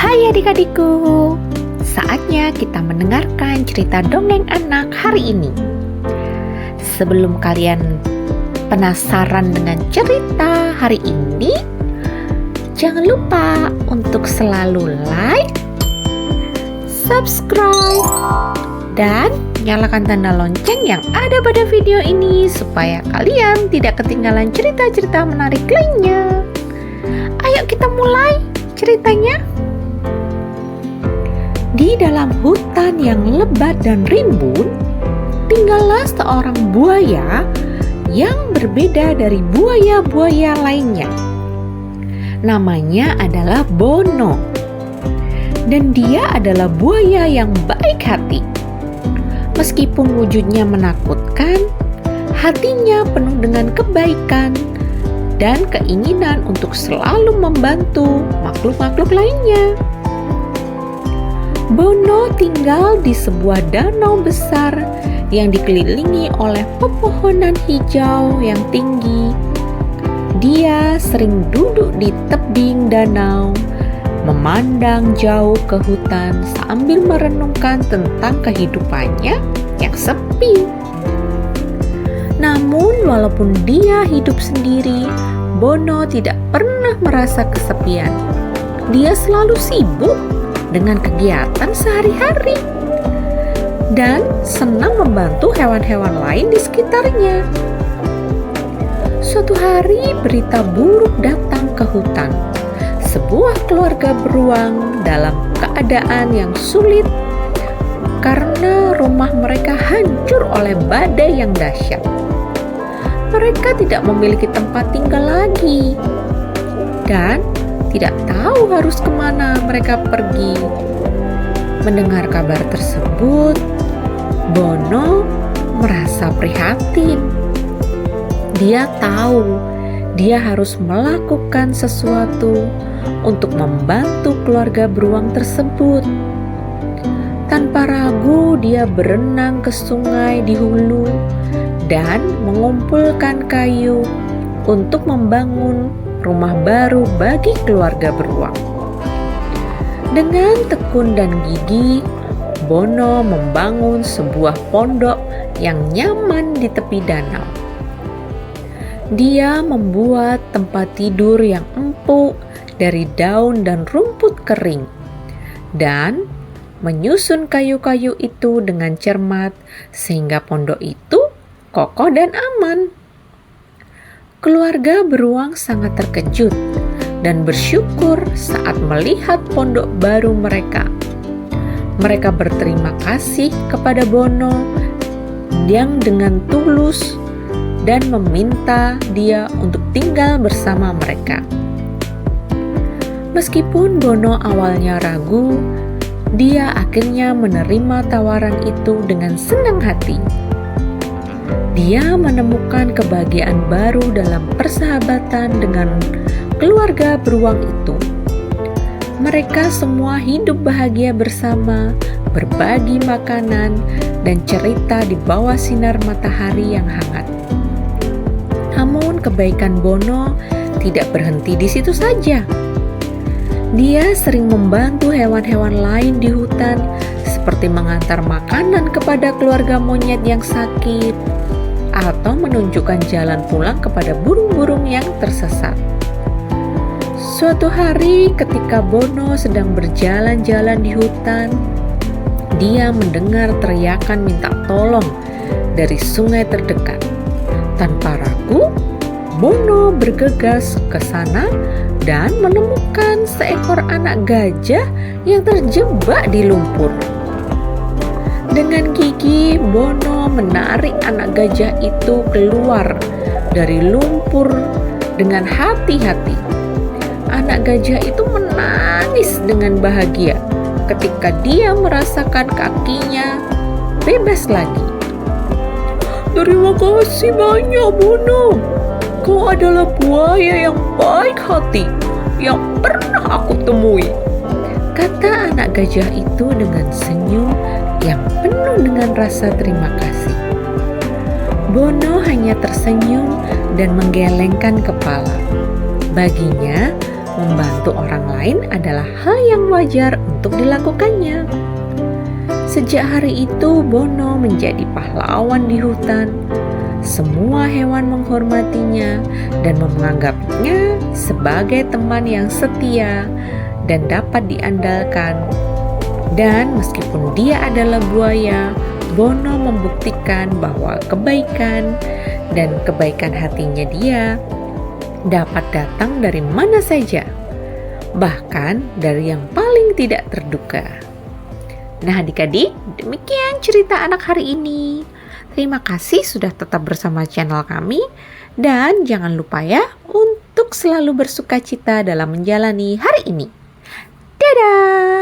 Hai adik-adikku, saatnya kita mendengarkan cerita dongeng anak hari ini. Sebelum kalian penasaran dengan cerita hari ini, jangan lupa untuk selalu like, subscribe, dan nyalakan tanda lonceng yang ada pada video ini supaya kalian tidak ketinggalan cerita-cerita menarik lainnya. Ayo kita mulai ceritanya. Di dalam hutan yang lebat dan rimbun, tinggallah seorang buaya yang berbeda dari buaya-buaya lainnya. Namanya adalah Bono. Dan dia adalah buaya yang baik hati. Meskipun wujudnya menakutkan, hatinya penuh dengan kebaikan dan keinginan untuk selalu membantu makhluk-makhluk lainnya. Bono tinggal di sebuah danau besar yang dikelilingi oleh pepohonan hijau yang tinggi. Dia sering duduk di tebing danau, memandang jauh ke hutan sambil merenungkan tentang kehidupannya yang sepi. Namun walaupun dia hidup sendiri, Bono tidak pernah merasa kesepian. Dia selalu sibuk dengan kegiatan sehari-hari dan senang membantu hewan-hewan lain di sekitarnya. Suatu hari berita buruk datang ke hutan. Sebuah keluarga beruang dalam keadaan yang sulit karena rumah mereka hancur oleh badai yang dahsyat. Mereka tidak memiliki tempat tinggal lagi dan tidak tahu harus kemana mereka pergi. Mendengar kabar tersebut, Bono merasa prihatin. Dia tahu dia harus melakukan sesuatu untuk membantu keluarga beruang tersebut. Tanpa ragu, dia berenang ke sungai di hulu dan mengumpulkan kayu untuk membangun rumah baru bagi keluarga beruang. Dengan tekun dan gigih, Bono membangun sebuah pondok yang nyaman di tepi danau. Dia membuat tempat tidur yang empuk dari daun dan rumput kering dan menyusun kayu-kayu itu dengan cermat sehingga pondok itu kokoh dan aman. Keluarga beruang sangat terkejut dan bersyukur saat melihat pondok baru mereka. Mereka berterima kasih kepada Bono yang dengan tulus dan meminta dia untuk tinggal bersama mereka. Meskipun Bono awalnya ragu, dia akhirnya menerima tawaran itu dengan senang hati. Dia menemukan kebahagiaan baru dalam persahabatan dengan keluarga beruang itu. Mereka semua hidup bahagia bersama, berbagi makanan, dan cerita di bawah sinar matahari yang hangat. Namun kebaikan Bono tidak berhenti di situ saja. Dia sering membantu hewan-hewan lain di hutan, seperti mengantar makanan kepada keluarga monyet yang sakit, atau menunjukkan jalan pulang kepada burung-burung yang tersesat. Suatu hari ketika Bono sedang berjalan-jalan di hutan, dia mendengar teriakan minta tolong dari sungai terdekat. Tanpa ragu, Bono bergegas ke sana dan menemukan seekor anak gajah yang terjebak di lumpur. Dengan gigih, Bono menarik anak gajah itu keluar dari lumpur dengan hati-hati. Anak gajah itu menangis dengan bahagia ketika dia merasakan kakinya bebas lagi. Terima kasih banyak, Bono. Kau adalah buaya yang baik hati yang pernah aku temui, kata anak gajah itu dengan senyum yang penuh dengan rasa terima kasih. Bono hanya tersenyum dan menggelengkan kepala. Baginya, Membantu orang lain adalah hal yang wajar untuk dilakukannya. Sejak hari itu, Bono menjadi pahlawan di hutan. Semua hewan menghormatinya dan menganggapnya sebagai teman yang setia dan dapat diandalkan. Dan meskipun dia adalah buaya, Bono membuktikan bahwa kebaikan dan kebaikan hatinya dia dapat datang dari mana saja, bahkan dari yang paling tidak terduga. Nah adik-adik, demikian cerita anak hari ini. Terima kasih sudah tetap bersama channel kami. Dan jangan lupa ya untuk selalu bersukacita dalam menjalani hari ini. Dadah!